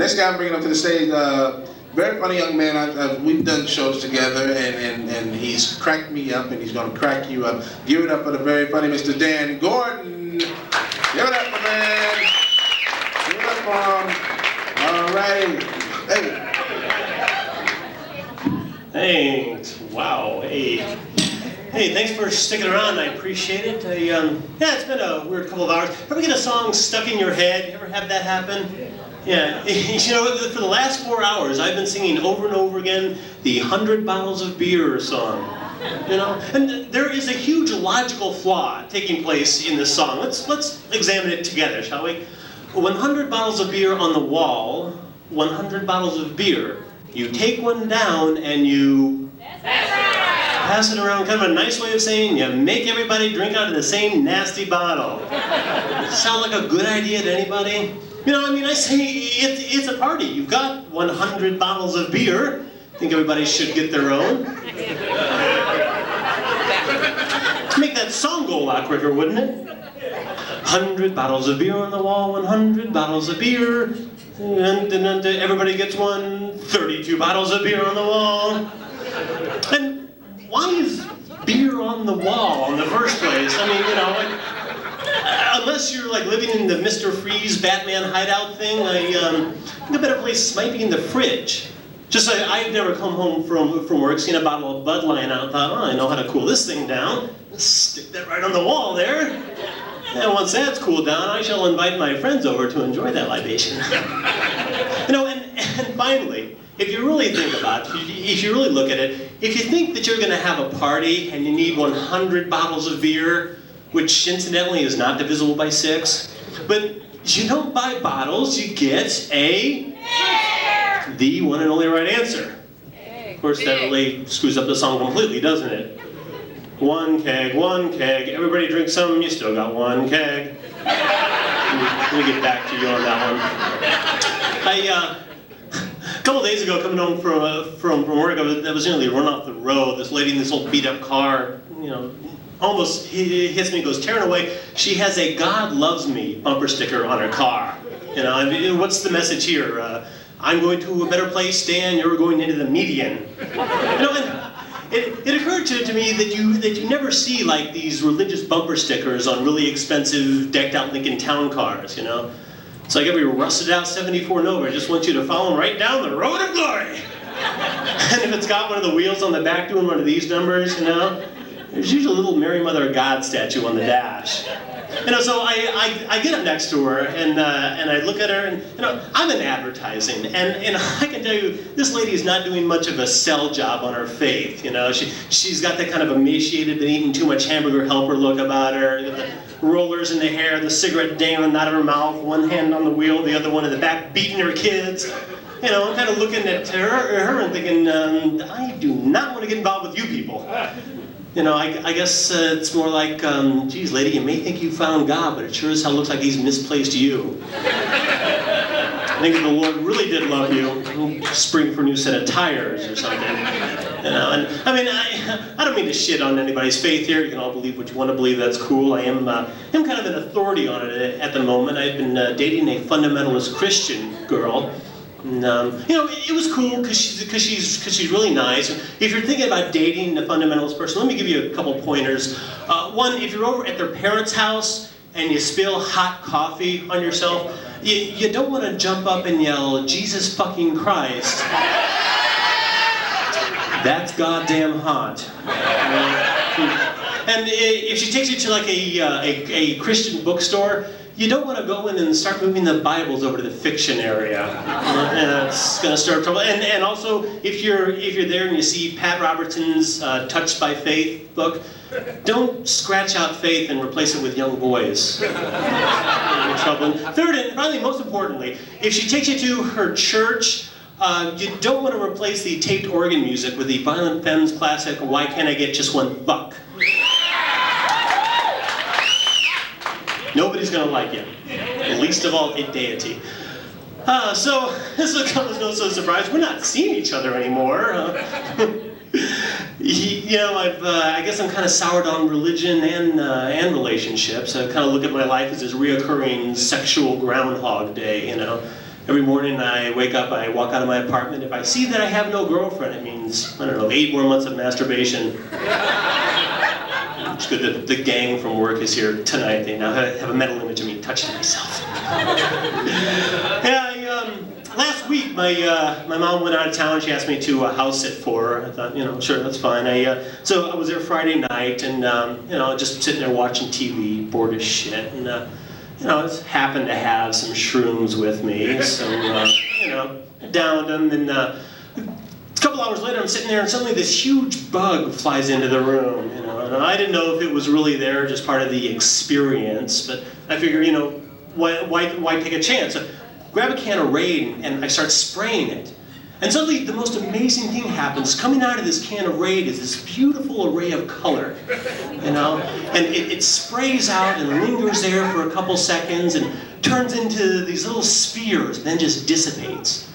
Next guy I'm bringing up to the stage, very funny young man. We've done shows together, and he's cracked me up, and he's going to crack you up. Give it up for the very funny Mr. Dan Gordon. Give it up for Dan. Give it up for him. All right. Hey. Thanks. Wow. Hey. Hey, thanks for sticking around. I appreciate it. Yeah, it's been a weird couple of hours. Ever get a song stuck in your head? You ever have that happen? Yeah. You know, for the last 4 hours, I've been singing over and over again the 100 Bottles of Beer song. You know, and there is a huge logical flaw taking place in this song. Let's examine it together, shall we? 100 bottles of beer on the wall. 100 bottles of beer. You take one down and you pass it around, kind of a nice way of saying you make everybody drink out of the same nasty bottle. Sound like a good idea to anybody? You know, I mean, I say it's a party. You've got 100 bottles of beer. I think everybody should get their own. To make that song go a lot quicker, wouldn't it? 100 bottles of beer on the wall, 100 bottles of beer. And everybody gets one, 32 bottles of beer on the wall. And why is beer on the wall in the first place? I mean, you know, like, unless you're like living in the Mr. Freeze Batman hideout thing, I think a better place might be in the fridge. Just like I've never come home from work, seen a bottle of Bud lying out, thought, oh, I know how to cool this thing down. Stick that right on the wall there. And once that's cooled down, I shall invite my friends over to enjoy that libation. You know, and finally, if you really think about it, if you really look at it, if you think that you're going to have a party and you need 100 bottles of beer, which incidentally is not divisible by 6, but you don't buy bottles, you get the one and only right answer. Of course, that really screws up the song completely, doesn't it? One keg, everybody drinks some, you still got one keg. Let me get back to you on that one. A couple days ago, coming home from work, I was nearly run off the road. This lady in this old beat-up car, you know, almost hits me, goes tearing away. She has a "God loves me" bumper sticker on her car. You know, I mean, what's the message here? I'm going to a better place, Dan. You're going into the median. You know, and it occurred to me that you never see like these religious bumper stickers on really expensive, decked-out Lincoln Town cars. You know. It's like every rusted-out 74 Nova just wants you to follow them right down the road of glory. And if it's got one of the wheels on the back doing one of these numbers, you know, there's usually a little Mary Mother of God statue on the dash. You know, so I get up next to her and I look at her and, you know, I'm in advertising and I can tell you this lady is not doing much of a sell job on her faith. You know, she's got that kind of emaciated, been eating too much hamburger helper look about her. The rollers in the hair, the cigarette dangling out of her mouth, one hand on the wheel, the other one in the back, beating her kids. You know, I'm kind of looking at her and thinking, I do not want to get involved with you people. You know, I guess it's more like, geez, lady, you may think you found God, but it sure as hell looks like he's misplaced you. I think if the Lord really did love you, he'll spring for a new set of tires or something. You know, and I mean, I don't mean to shit on anybody's faith here. You can all believe what you want to believe. That's cool. I am kind of an authority on it at the moment. I've been dating a fundamentalist Christian girl. And, you know, it was cool because she's really nice. If you're thinking about dating a fundamentalist person, let me give you a couple pointers. One, if you're over at their parents' house and you spill hot coffee on yourself, you don't want to jump up and yell, "Jesus fucking Christ." That's goddamn hot. And if she takes you to like a Christian bookstore, you don't want to go in and start moving the Bibles over to the fiction area. It's going to start trouble. And also, if you're there and you see Pat Robertson's Touched by Faith book, don't scratch out faith and replace it with young boys. You're in trouble. And third, and finally, most importantly, if she takes you to her church, you don't want to replace the taped organ music with the Violent Femmes classic, "Why Can't I Get Just One Fuck?" Nobody's going to like you, least of all a deity. So this will come as no surprise. We're not seeing each other anymore. You know, I guess I'm kind of soured on religion and relationships. I kind of look at my life as this reoccurring sexual Groundhog Day. You know, Every morning I wake up, I walk out of my apartment. If I see that I have no girlfriend, it means, I don't know, 8 more months of masturbation. It's good that the gang from work is here tonight. They now have a mental image of me touching myself. Yeah, last week my mom went out of town. She asked me to house sit for her. I thought, sure, that's fine. So I was there Friday night, and just sitting there watching TV, bored as shit, and I just happened to have some shrooms with me, so downed them, and a couple hours later I'm sitting there, and suddenly this huge bug flies into the room, and I didn't know if it was really there, just part of the experience, but I figured, why take a chance? So, grab a can of Raid, and I start spraying it. And suddenly the most amazing thing happens. Coming out of this can of Raid is this beautiful array of color, and it sprays out and lingers there for a couple seconds and turns into these little spheres and then just dissipates.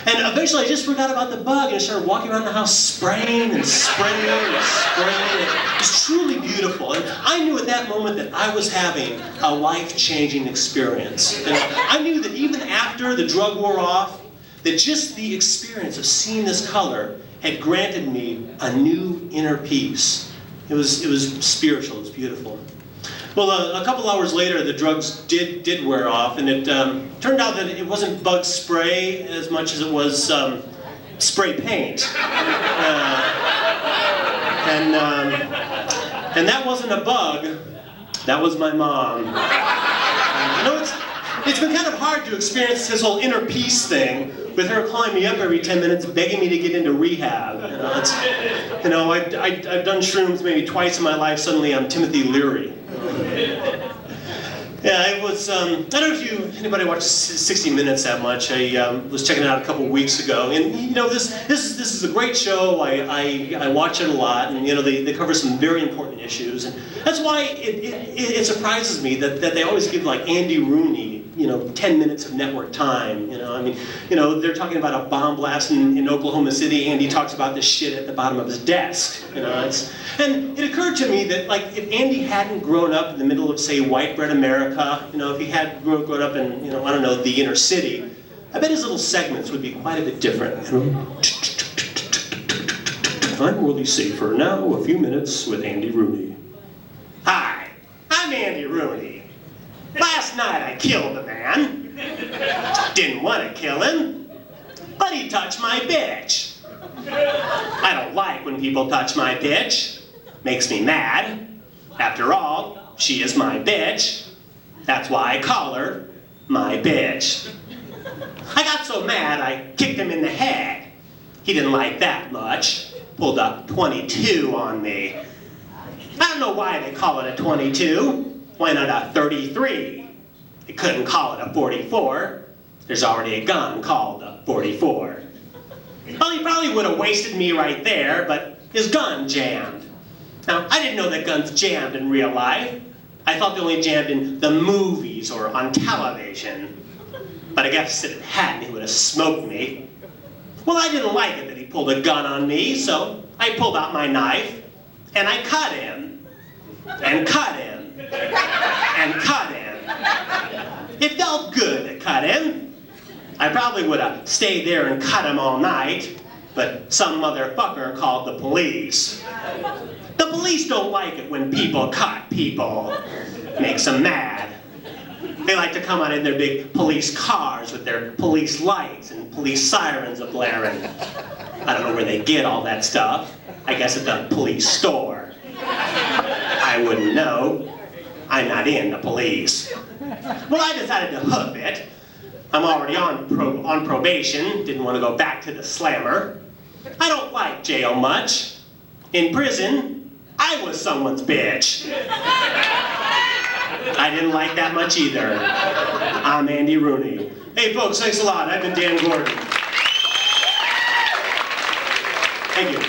And eventually I just forgot about the bug and I started walking around the house spraying and spraying and spraying. It was truly beautiful. And I knew at that moment that I was having a life-changing experience. And I knew that even after the drug wore off, that just the experience of seeing this color had granted me a new inner peace. It was spiritual, it was beautiful. Well, a couple hours later, the drugs did wear off, and it turned out that it wasn't bug spray as much as it was spray paint. And that wasn't a bug, that was my mom. It's been kind of hard to experience this whole inner peace thing with her calling me up every 10 minutes begging me to get into rehab. I've done shrooms maybe twice in my life. Suddenly I'm Timothy Leary. Yeah, it was, I don't know if anybody watches 60 Minutes that much. I was checking it out a couple weeks ago, and this is a great show. I watch it a lot, and they cover some very important issues, and that's why it surprises me that they always give like Andy Rooney 10 minutes of network time. They're talking about a bomb blast in Oklahoma City, and he talks about this shit at the bottom of his desk. And it occurred to me that if Andy hadn't grown up in the middle of, say, white bread America, if he had grown up in, I don't know, the inner city, I bet his little segments would be quite a bit different. I'm Willie Safer. Now a few minutes with Andy Rooney. Hi, I'm Andy Rooney. Last night I killed a man. Didn't want to kill him, but he touched my bitch. I don't like when people touch my bitch. Makes me mad. After all, she is my bitch. That's why I call her my bitch. I got so mad I kicked him in the head. He didn't like that much. Pulled up 22 on me. I don't know why they call it a 22. Why not a 33? They couldn't call it a 44. There's already a gun called a 44. Well, he probably would have wasted me right there, but his gun jammed. Now, I didn't know that guns jammed in real life. I thought they only jammed in the movies or on television. But I guess if it hadn't, he would have smoked me. Well, I didn't like it that he pulled a gun on me, so I pulled out my knife, and I cut him. And cut him. And cut him. It felt good to cut him. I probably would have stayed there and cut him all night, but some motherfucker called the police. The police don't like it when people cut people. Makes them mad. They like to come out in their big police cars with their police lights and police sirens a-blaring. I don't know where they get all that stuff. I guess at the police store. I wouldn't know. I'm not in the police. Well, I decided to hoof it. I'm already on probation. Didn't want to go back to the slammer. I don't like jail much. In prison, I was someone's bitch. I didn't like that much either. I'm Andy Rooney. Hey folks, thanks a lot. I've been Dan Gordon. Thank you.